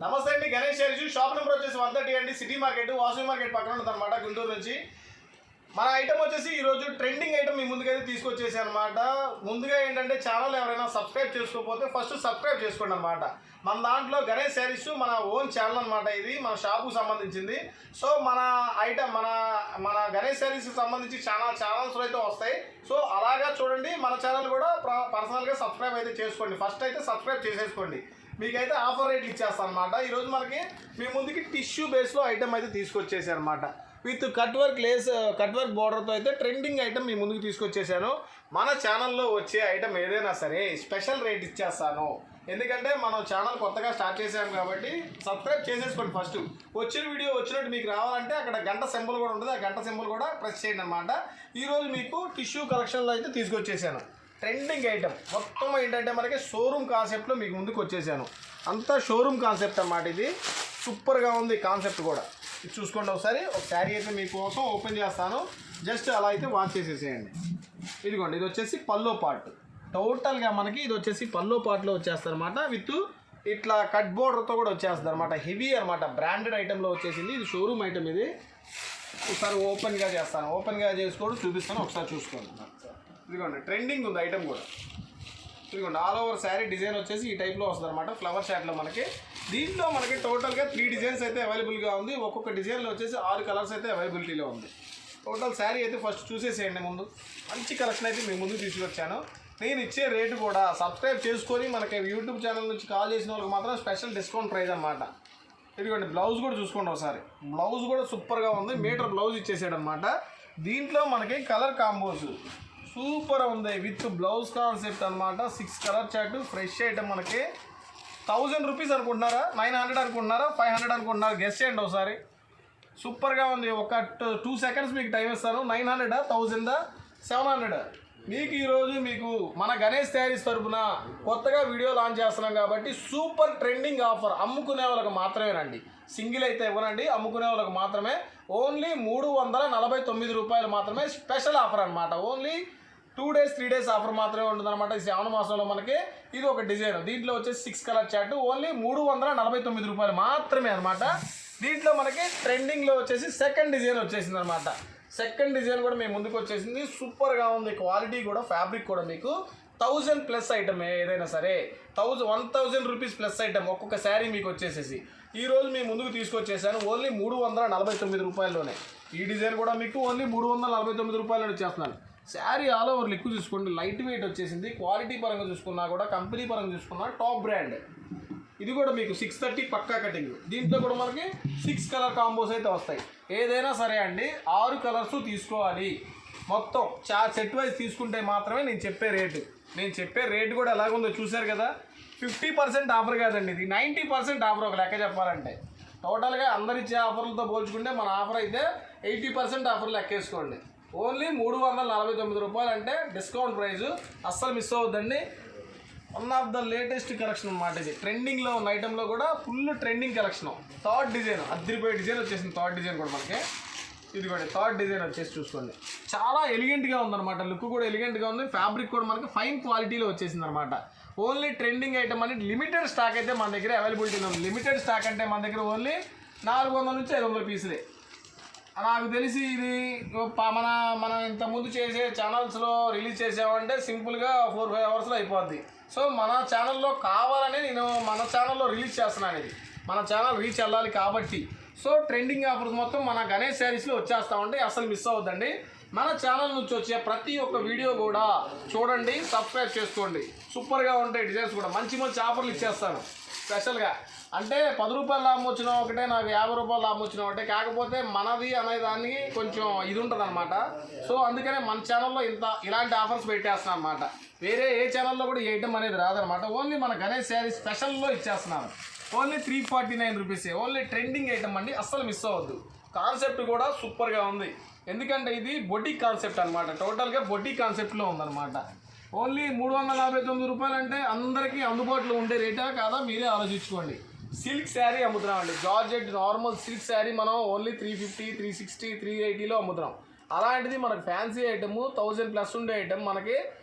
నమస్తే అండి, Ganesh saris shop number వచ్చేసి 130 అండి. సిటీ మార్కెట్ వాసవి మార్కెట్ పక్కన ఉంటుంది అనమాట, గుంటూరు నుంచి. మన ఐటమ్ వచ్చేసి ఈరోజు ట్రెండింగ్ ఐటమ్ మీ ముందుకైతే తీసుకొచ్చేసి అనమాట. ముందుగా ఏంటంటే ఛానల్ ఎవరైనా సబ్స్క్రైబ్ చేసుకోకపోతే ఫస్ట్ సబ్స్క్రైబ్ చేసుకోండి అనమాట. మన దాంట్లో గణేష్ శారీస్ మన ఓన్ ఛానల్ అనమాట. ఇది మన షాపుకు సంబంధించింది. సో మన ఐటమ్ మన గణేష్ శారీస్కి సంబంధించి చాలా ఛానల్స్ అయితే వస్తాయి. సో అలాగా చూడండి, మన ఛానల్ కూడా పర్సనల్గా సబ్స్క్రైబ్ అయితే చేసుకోండి. ఫస్ట్ అయితే సబ్స్క్రైబ్ చేసేసుకోండి. మీకైతే ఆఫర్ రేట్లు ఇచ్చేస్తాను అనమాట. ఈరోజు మనకి మీ ముందుకి టిష్యూ బేస్లో ఐటమ్ అయితే తీసుకొచ్చేసాను అనమాట. విత్ కట్ వర్క్ బోర్డర్తో అయితే ట్రెండింగ్ ఐటమ్ మీ ముందుకు తీసుకొచ్చేసాను. మన ఛానల్లో వచ్చే ఐటమ్ ఏదైనా సరే స్పెషల్ రేట్ ఇచ్చేస్తాను. ఎందుకంటే మనం ఛానల్ కొత్తగా స్టార్ట్ చేసాము కాబట్టి సబ్స్క్రైబ్ చేసేసుకోండి. ఫస్ట్ వచ్చిన వీడియో వచ్చినట్టు మీకు రావాలంటే అక్కడ గంట సింబల్ కూడా ఉంటుంది, ఆ గంట సింబల్ కూడా ప్రెస్ చేయండి అనమాట. ఈరోజు మీకు టిష్యూ కలెక్షన్లో అయితే తీసుకొచ్చేసాను. ట్రెండింగ్ ఐటమ్ మొత్తం ఏంటంటే మనకి షోరూమ్ కాన్సెప్ట్లో మీకు ముందుకు వచ్చేసాను. అంతా షోరూమ్ కాన్సెప్ట్ అన్నమాట. ఇది సూపర్గా ఉంది కాన్సెప్ట్ కూడా. ఇది చూసుకోండి ఒకసారి. ఒక శారీ అయితే మీకోసం ఓపెన్ చేస్తాను. జస్ట్ అలా అయితే వాష్ చేసేసేయండి. ఇదిగోండి, ఇది వచ్చేసి పల్లో పార్ట్. టోటల్గా మనకి ఇది వచ్చేసి పల్లో పార్ట్లో వచ్చేస్తుంది అనమాట. విత్ ఇట్లా కట్ బోర్డర్తో కూడా వచ్చేస్తుంది అనమాట. హెవీ అనమాట, బ్రాండెడ్ ఐటెంలో వచ్చేసింది. ఇది షోరూమ్ ఐటమ్. ఇది ఒకసారి ఓపెన్గా చేస్తాను. ఓపెన్గా చేసుకోవడం చూపిస్తాను, ఒకసారి చూసుకోండి. ఇదిగోండి, ట్రెండింగ్ ఉంది ఐటమ్ కూడా. ఇదిగోండి, ఆల్ ఓవర్ శారీ డిజైన్ వచ్చేసి ఈ టైప్లో వస్తుంది అనమాట, ఫ్లవర్ షాట్లో మనకి. దీంట్లో మనకి టోటల్గా 3 డిజైన్స్ అయితే అవైలబుల్గా ఉంది. ఒక్కొక్క డిజైన్లో వచ్చేసి 6 కలర్స్ అయితే అవైలబిలిటీలో ఉంది. టోటల్ శారీ అయితే ఫస్ట్ చూసేసేయండి. ముందు మంచి కలెక్షన్ అయితే మీ ముందుకు తీసుకొచ్చాను. నేను ఇచ్చే రేటు కూడా సబ్స్క్రైబ్ చేసుకొని మనకి యూట్యూబ్ ఛానల్ నుంచి కాల్ చేసిన వాళ్ళకి మాత్రం స్పెషల్ డిస్కౌంట్ ప్రైస్ అనమాట. ఇదిగోండి, బ్లౌజ్ కూడా చూసుకోండి ఒకసారి. బ్లౌజ్ కూడా సూపర్గా ఉంది. మీటర్ బ్లౌజ్ ఇచ్చేసాడు అనమాట. దీంట్లో మనకి కలర్ కాంబోస్ సూపర్ ఉంది విత్ బ్లౌజ్ కాన్సెప్ట్ అనమాట. 6 కలర్ చార్ట్ ఫ్రెష్ ఐటమ్. మనకి 1000 రూపీస్ అనుకుంటున్నారా, 900 అనుకుంటున్నారా, 500 అనుకుంటున్నారా, గెస్ చేయండి ఒకసారి. సూపర్గా ఉంది. ఒక 2 సెకండ్స్ మీకు టైం ఇస్తాను. 900, 1000, 700. మీకు ఈరోజు మీకు మన గణేష్ శారీస్ తరపున కొత్తగా వీడియో లాంచ్ చేస్తున్నాం కాబట్టి సూపర్ ట్రెండింగ్ ఆఫర్. అమ్ముకునే వాళ్ళకి మాత్రమేనండి, సింగిల్ అయితే ఇవ్వనండి. అమ్ముకునే వాళ్ళకి మాత్రమే. ఓన్లీ 349 రూపాయలు మాత్రమే స్పెషల్ ఆఫర్ అనమాట. ఓన్లీ 2 డేస్ 3 డేస్ ఆఫర్ మాత్రమే ఉంటుంది అనమాట. ఈ శ్రావణ మాసంలో మనకి ఇది ఒక డిజైన్. దీంట్లో వచ్చేసి 6 కలర్ చార్ట్. ఓన్లీ 349 రూపాయలు మాత్రమే అనమాట. దీంట్లో మనకి ట్రెండింగ్లో వచ్చేసి సెకండ్ డిజైన్ వచ్చేసింది అనమాట. సెకండ్ డిజైన్ కూడా మేము ముందుకు వచ్చేసింది. సూపర్గా ఉంది. క్వాలిటీ కూడా, ఫ్యాబ్రిక్ కూడా మీకు 1000 ప్లస్ ఐటమ్. ఏదైనా సరే 1000 రూపీస్ ప్లస్ ఐటమ్ ఒక్కొక్క శారీ మీకు వచ్చేసేసి ఈరోజు మీ ముందుకు తీసుకొచ్చేసాను. ఓన్లీ 349 రూపాయల్లోనే. ఈ డిజైన్ కూడా మీకు ఓన్లీ 349 రూపాయలు ఇచ్చేస్తున్నాను. శారీ ఆల్ ఓవర్ లిక్కు చూసుకోండి, లైట్ వెయిట్ వచ్చేసింది. క్వాలిటీ పరంగా చూసుకున్నా కూడా, కంపెనీ పరంగా చూసుకున్నా టాప్ బ్రాండ్. ఇది కూడా మీకు 630 పక్కా కటింగ్. దీంట్లో కూడా మనకి 6 కలర్ కాంబోస్ అయితే వస్తాయి. ఏదైనా సరే అండి 6 కలర్స్ తీసుకోవాలి. మొత్తం సెట్ వైజ్ తీసుకుంటే మాత్రమే నేను చెప్పే రేటు. నేను చెప్పే రేటు కూడా ఎలాగుందో చూశారు కదా. 50% ఆఫర్ కాదండి, ఇది 90% ఆఫర్. ఒక లెక్క చెప్పాలంటే టోటల్గా అందరిచ్చే ఆఫర్లతో పోల్చుకుంటే మన ఆఫర్ అయితే 80% ఆఫర్ లెక్కేసుకోండి. ఓన్లీ 349 రూపాయలు అంటే డిస్కౌంట్ ప్రైజు. అస్సలు మిస్ అవ్వద్దండి. One of the latest collection అనమాట. ఇది ట్రెండింగ్లో ఉన్న ఐటెంలో కూడా full trending collection. Third design, అద్దరిపోయే డిజైన్ వచ్చేసింది. థర్డ్ డిజైన్ కూడా మనకి ఇదిగోండి. థర్డ్ డిజైన్ వచ్చేసి చూసుకోండి, చాలా ఎలిగెంట్గా ఉందన్నమాట. లుక్ కూడా ఎలిగెంట్గా ఉంది. ఫ్యాబ్రిక్ కూడా మనకి ఫైన్ క్వాలిటీలో వచ్చేసింది అనమాట. ఓన్లీ ట్రెండింగ్ ఐటమ్ అని లిమిటెడ్ స్టాక్ అయితే మన దగ్గర అవైలబిలిటీ ఉంది. లిమిటెడ్ స్టాక్ అంటే మన దగ్గర ఓన్లీ 400 నుంచి 500 పీసులే. నాకు తెలిసి ఇది మనం ఇంతకుముందు చేసే ఛానల్స్లో రిలీజ్ చేసామంటే సింపుల్గా 4-5 అవర్స్లో అయిపోద్ది. సో మన ఛానల్లో కావాలని నేను మన ఛానల్లో రిలీజ్ చేస్తున్నాను. ఇది మన ఛానల్ రీచ్ వెళ్ళాలి కాబట్టి. సో ట్రెండింగ్ ఆఫర్స్ మొత్తం మన గణేష్ శారీస్లో వచ్చేస్తామంటే అసలు మిస్ అవ్వద్దండి. మన ఛానల్ నుంచి వచ్చే ప్రతి ఒక్క వీడియో కూడా చూడండి, సబ్స్క్రైబ్ చేసుకోండి. సూపర్గా ఉంటాయి డిజైన్స్ కూడా. మంచి మంచి ఆఫర్లు ఇచ్చేస్తాను స్పెషల్గా. అంటే 10 రూపాయలు లాభం వచ్చినా ఒకటే, నాకు 50 రూపాయలు లాభం వచ్చినా ఒకటే. కాకపోతే మనది అనే దానికి కొంచెం ఇది ఉంటుంది అనమాట. సో అందుకనే మన ఛానల్లో ఇలాంటి ఆఫర్స్ పెట్టేస్తున్నాను అనమాట. వేరే ఏ ఛానల్లో కూడా ఈ ఐటమ్ అనేది రాదనమాట. ఓన్లీ మన గణేష్ శారీ స్పెషల్లో ఇచ్చేస్తున్నాను. ఓన్లీ 349 రూపీసే. ఓన్లీ ట్రెండింగ్ ఐటమ్ అండి, అస్సలు మిస్ అవ్వద్దు. కాన్సెప్ట్ కూడా సూపర్గా ఉంది. ఎందుకంటే ఇది బొటిక్ కాన్సెప్ట్ అనమాట. టోటల్గా బొటిక్ కాన్సెప్ట్లో ఉందన్నమాట. ఓన్లీ 349 రూపాయలు అంటే అందరికీ అందుబాటులో ఉండే రేటా కాదా మీరే ఆలోచించుకోండి. సిల్క్ శారీ అమ్ముతున్నామండి. జార్జెట్ నార్మల్ సిల్క్ శారీ మనం ఓన్లీ 350, 360, 380లో అమ్ముతున్నాం. అలాంటిది మనకు ఫ్యాన్సీ ఐటమ్ 1000 ప్లస్ ఉండే ఐటమ్ మనకి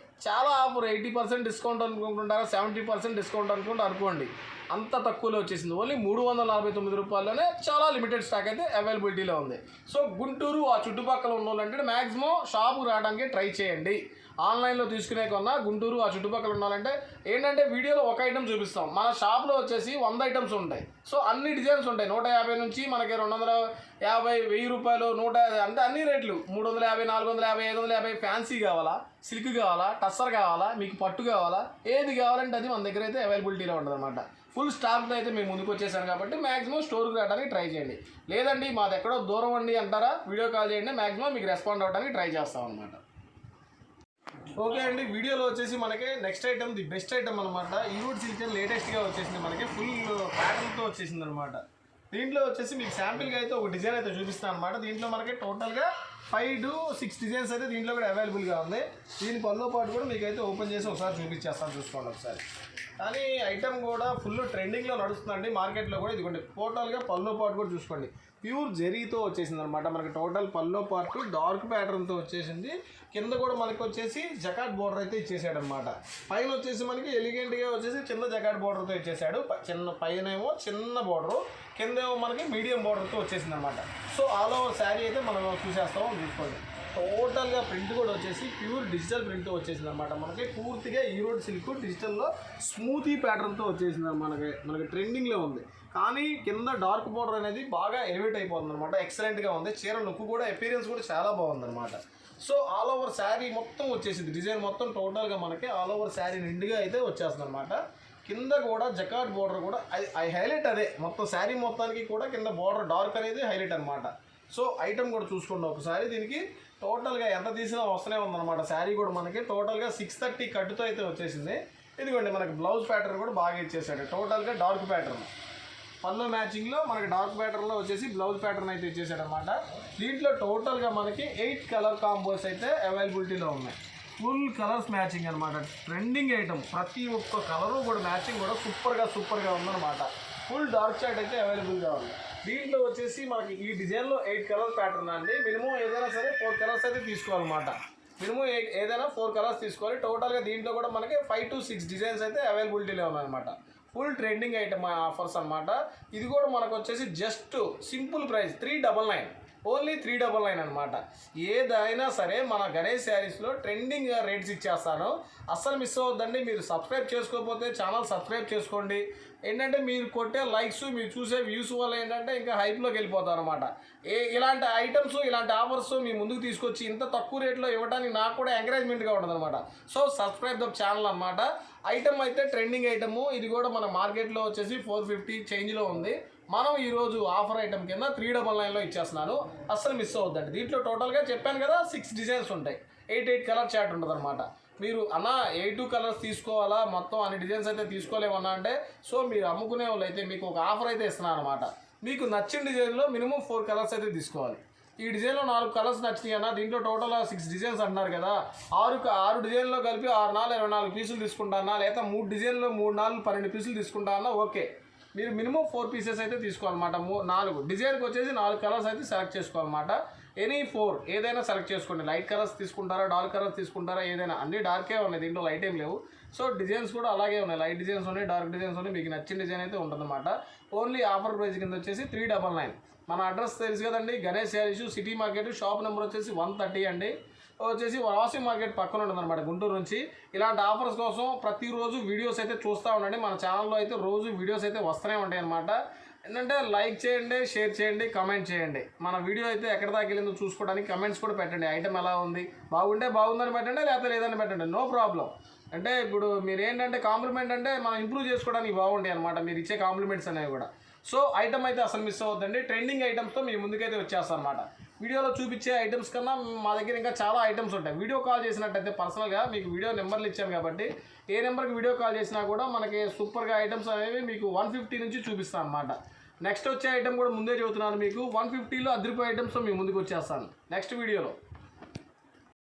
చాలా ఆఫర్. 80% డిస్కౌంట్ అనుకుంటుంటారా, 70% డిస్కౌంట్ అనుకోండి. అంత తక్కువలో వచ్చేసింది. ఓన్లీ 349 రూపాయల్లోనే చాలా లిమిటెడ్ స్టాక్ అయితే అవైలబిలిటీలో ఉంది. సో గుంటూరు ఆ చుట్టుపక్కల ఉన్న వాళ్ళంటే మ్యాక్సిమం షాపుకి రావడానికి ట్రై చేయండి. ఆన్లైన్లో తీసుకునే కొన్నా గుంటూరు ఆ చుట్టుపక్కల ఉండాలంటే ఏంటంటే వీడియోలో ఒక ఐటమ్ చూపిస్తాం, మన షాప్లో వచ్చేసి 100 ఐటమ్స్ ఉంటాయి. సో అన్ని డిజైన్స్ ఉంటాయి. 150 నుంచి మనకి 250, 1000 రూపాయలు, 150 అంటే అన్ని రేట్లు 350, 450, 550. ఫ్యాన్సీ కావాలా, సిల్క్ కావాలా, టస్సర్ కావాలా, మీకు పట్టు కావాలా, ఏది కావాలంటే అది మన దగ్గర అయితే అవైలబిలిటీలో ఉంటుంది అనమాట. ఫుల్ స్టాక్తో అయితే మేము ముందుకు వచ్చేసాను కాబట్టి మ్యాక్సిమం స్టోర్కి రావడానికి ట్రై చేయండి. లేదండి మాది ఎక్కడో దూరం అండి అంటారా, వీడియో కాల్ చేయండి, మ్యాక్సిమం మీకు రెస్పాండ్ అవ్వడానికి ట్రై చేస్తాం అనమాట. ఓకే అండి, వీడియోలో వచ్చేసి మనకి next item the best item అనమాట. ఈరోడ్ సిల్క్ లేటెస్ట్గా వచ్చేసింది, మనకి ఫుల్ ప్యాటర్న్తో వచ్చేసింది అనమాట. దీంట్లో వచ్చేసి మీకు శాంపిల్గా అయితే ఒక డిజైన్ అయితే చూపిస్తాను అనమాట. దీంట్లో మనకి టోటల్గా 5 to 6 డిజైన్స్ అయితే దీంట్లో కూడా అవైలబుల్గా ఉంది. దీని పల్లో పాటు కూడా మీకు అయితే ఓపెన్ చేసి ఒకసారి చూపించేస్తాను, చూసుకోండి ఒకసారి. కానీ ఐటమ్ కూడా ఫుల్ ట్రెండింగ్లో నడుస్తుందండి మార్కెట్లో కూడా. ఇదిగోండి టోటల్గా పల్లో పాటు కూడా చూసుకోండి, ప్యూర్ జెరీతో వచ్చేసింది అనమాట. మనకి టోటల్ పల్లో పాటు డార్క్ ప్యాటర్న్తో వచ్చేసింది. కింద కూడా మనకి వచ్చేసి జకాట్ బోర్డర్ అయితే ఇచ్చేసాడు అనమాట. పైన వచ్చేసి మనకి ఎలిగెంట్గా వచ్చేసి చిన్న జకాట్ బోర్డర్తో ఇచ్చేసాడు. పైన ఏమో చిన్న బోర్డరు, కింద ఏమో మనకి మీడియం బోర్డర్తో వచ్చేసింది అనమాట. సో ఆల్ ఓవర్ శారీ అయితే మనం చూసేస్తామో చూసుకోండి. టోటల్గా ప్రింట్ కూడా వచ్చేసి ప్యూర్ డిజిటల్ ప్రింట్ వచ్చేసింది అనమాట. మనకి పూర్తిగా ఈరోడ్ సిల్క్ డిజిటల్లో స్మూతీ ప్యాటర్న్తో వచ్చేసింది మనకి ట్రెండింగ్లో ఉంది. కానీ కింద డార్క్ బోర్డర్ అనేది బాగా ఎలివేట్ అయిపోతుంది అనమాట. ఎక్సలెంట్గా ఉంది. చీర లుక్ కూడా అపీరియన్స్ కూడా చాలా బాగుందన్నమాట. సో ఆల్ ఓవర్ శారీ మొత్తం వచ్చేసింది, డిజైన్ మొత్తం టోటల్గా మనకి ఆల్ ఓవర్ శారీ నిండుగా అయితే వచ్చేస్తుంది అనమాట. కింద కూడా జకాట్ బోర్డర్ కూడా అది హైలైట్, అదే మొత్తం శారీ మొత్తానికి కూడా కింద బోర్డర్ డార్క్ అనేది హైలైట్ అనమాట. సో ఐటమ్ కూడా చూసుకోండి ఒకసారి. దీనికి టోటల్గా ఎంత తీసినా వస్తూనే ఉందన్నమాట. శారీ కూడా మనకి టోటల్గా 630 కట్టుతో అయితే వచ్చేసింది. ఇదిగోండి మనకి బ్లౌజ్ ప్యాటర్న్ కూడా బాగా ఇచ్చేసాడు. టోటల్గా డార్క్ ప్యాటర్న్ పళ్ళు మ్యాచింగ్లో మనకి డార్క్ ప్యాటర్న్లో వచ్చేసి బ్లౌజ్ ప్యాటర్న్ అయితే ఇచ్చేసాడు అనమాట. దీంట్లో టోటల్గా మనకి 8 కలర్ కాంబోస్ అయితే అవైలబిలిటీలో ఉన్నాయి. ఫుల్ కలర్స్ మ్యాచింగ్ అనమాట. ట్రెండింగ్ ఐటమ్, ప్రతి ఒక్క కలరు కూడా మ్యాచింగ్ కూడా సూపర్గా ఉందన్నమాట. ఫుల్ డార్క్ షార్ట్ అయితే అవైలబుల్గా ఉంది. దీంట్లో వచ్చేసి మనకి ఈ డిజైన్లో 8 కలర్ ప్యాటర్న్ అండి. మినిమం ఏదైనా సరే 4 కలర్స్ అయితే తీసుకోవాలన్నమాట. మినిమం ఏదైనా 4 కలర్స్ తీసుకోవాలి. టోటల్గా దీంట్లో కూడా మనకి 5 to 6 డిజైన్స్ అయితే అవైలబిలిటీలో ఉన్నాయన్నమాట. ఫుల్ ట్రెండింగ్ ఐటమ్ ఆఫర్స్ అనమాట. ఇది కూడా మనకు వచ్చేసి జస్ట్ సింపుల్ ప్రైస్ 399, ఓన్లీ 399 అనమాట. ఏదైనా సరే మన గణేష్ శారీస్లో ట్రెండింగ్ రేట్స్ ఇచ్చేస్తాను, అస్సలు మిస్ అవ్వద్దండి. మీరు సబ్స్క్రైబ్ చేసుకోకపోతే ఛానల్ సబ్స్క్రైబ్ చేసుకోండి. ఏంటంటే మీరు కొట్టే లైక్స్, మీరు చూసే వ్యూస్ వల్ల ఏంటంటే ఇంకా హైప్లోకి వెళ్ళిపోతారు అనమాట. ఇలాంటి ఐటమ్స్, ఇలాంటి ఆఫర్స్ మీ ముందుకు తీసుకొచ్చి ఇంత తక్కువ రేట్లో ఇవ్వడానికి నాకు కూడా ఎంకరేజ్మెంట్గా ఉంటుంది అనమాట. సో సబ్స్క్రైబ్ ద ఛానల్ అనమాట. ఐటమ్ అయితే ట్రెండింగ్ ఐటము. ఇది కూడా మన మార్కెట్లో వచ్చేసి 450 చేంజ్లో ఉంది. మనం ఈరోజు ఆఫర్ ఐటమ్ కింద 399లో ఇచ్చేస్తున్నాను, అస్సలు మిస్ అవ్వద్దండి. దీంట్లో టోటల్గా చెప్పాను కదా 6 డిజైన్స్ ఉంటాయి, 8 కలర్ చార్ట్ ఉంటుంది అనమాట. మీరు అన్న 8 కలర్స్ తీసుకోవాలా, మొత్తం అన్ని డిజైన్స్ అయితే తీసుకోలేమన్నా అంటే, సో మీరు అమ్ముకునే వాళ్ళు అయితే మీకు ఒక ఆఫర్ అయితే ఇస్తున్నాను అనమాట. మీకు నచ్చిన డిజైన్లో మినిమం 4 కలర్స్ అయితే తీసుకోవాలి. ఈ డిజైన్లో 4 కలర్స్ నచ్చినాయి అన్న, దీంట్లో టోటల్ 6 డిజైన్స్ అంటున్నారు కదా, 6 డిజైన్లో కలిపి 6 4 24 పీసులు తీసుకుంటానా, లేదా 3 డిజైన్లో 3 4 12 పీసులు తీసుకుంటానా, ఓకే. మీరు మినిమం 4 పీసెస్ అయితే తీసుకోవాలన్నమాట. 4 డిజైన్కి వచ్చేసి 4 కలర్స్ అయితే సెలెక్ట్ చేసుకోవాలన్నమాట. ఎనీ 4 ఏదైనా సెలెక్ట్ చేసుకోండి. లైట్ కలర్స్ తీసుకుంటారా, డార్క్ కలర్స్ తీసుకుంటారా, ఏదైనా. అన్ని డార్కే ఉన్నాయి, దీంట్లో లైట్ ఏం లేవు. సో డిజైన్స్ కూడా అలాగే ఉన్నాయి, లైట్ డిజైన్స్ ఉన్నాయి, డార్క్ డిజైన్స్ ఉన్నాయి. మీకు నచ్చిన డిజైన్ అయితే ఉంటుందన్నమాట. ఓన్లీ ఆఫర్ ప్రైస్ కింద వచ్చేసి 399. మన అడ్రస్ తెలుసు కదండి, Ganesh saris, city market, shop number వచ్చేసి 130 అండి. వచ్చేసి వాషింగ్ మార్కెట్ పక్కన ఉంటుంది అనమాట, గుంటూరు నుంచి. ఇలాంటి ఆఫర్స్ కోసం ప్రతిరోజు వీడియోస్ అయితే చూస్తూ ఉండండి. మన ఛానల్లో అయితే రోజు వీడియోస్ అయితే వస్తూనే ఉంటాయి అనమాట. ఏంటంటే లైక్ చేయండి, షేర్ చేయండి, కామెంట్ చేయండి. మన వీడియో అయితే ఎక్కడ దాకా వెళ్ళిందో చూసుకోవడానికి కమెంట్స్ కూడా పెట్టండి. ఐటమ్ ఎలా ఉంది, బాగుంటే బాగుందని పెట్టండి, లేకపోతే లేదని పెట్టండి, నో ప్రాబ్లం. అంటే ఇప్పుడు మీరు ఏంటంటే కాంప్లిమెంట్ అంటే మనం ఇంప్రూవ్ చేసుకోవడానికి బాగుంటాయి అనమాట, మీరు ఇచ్చే కాంప్లిమెంట్స్ అనేవి కూడా. సో ఐటమ్ అయితే అసలు మిస్ అవ్వద్దండి. ట్రెండింగ్ ఐటమ్స్తో మీ ముందుకైతే వచ్చేస్తాను అనమాట. వీడియోలో చూపించే ఐటమ్స్ కన్నా మా దగ్గర ఇంకా చాలా ఐటమ్స్ ఉంటాయి. వీడియో కాల్ చేసినట్టయితే పర్సనల్గా మీకు వీడియో నెంబర్లు ఇచ్చాను కాబట్టి ఏ నెంబర్కి వీడియో కాల్ చేసినా కూడా మనకి సూపర్గా ఐటమ్స్ అనేవి మీకు 150 నుంచి చూపిస్తాను అనమాట. నెక్స్ట్ వచ్చే ఐటమ్ కూడా ముందే చెబుతున్నాను, మీకు 150లో అదిరిపోయే ఐటమ్స్ మీ ముందుకు వచ్చేస్తాను నెక్స్ట్ వీడియోలో.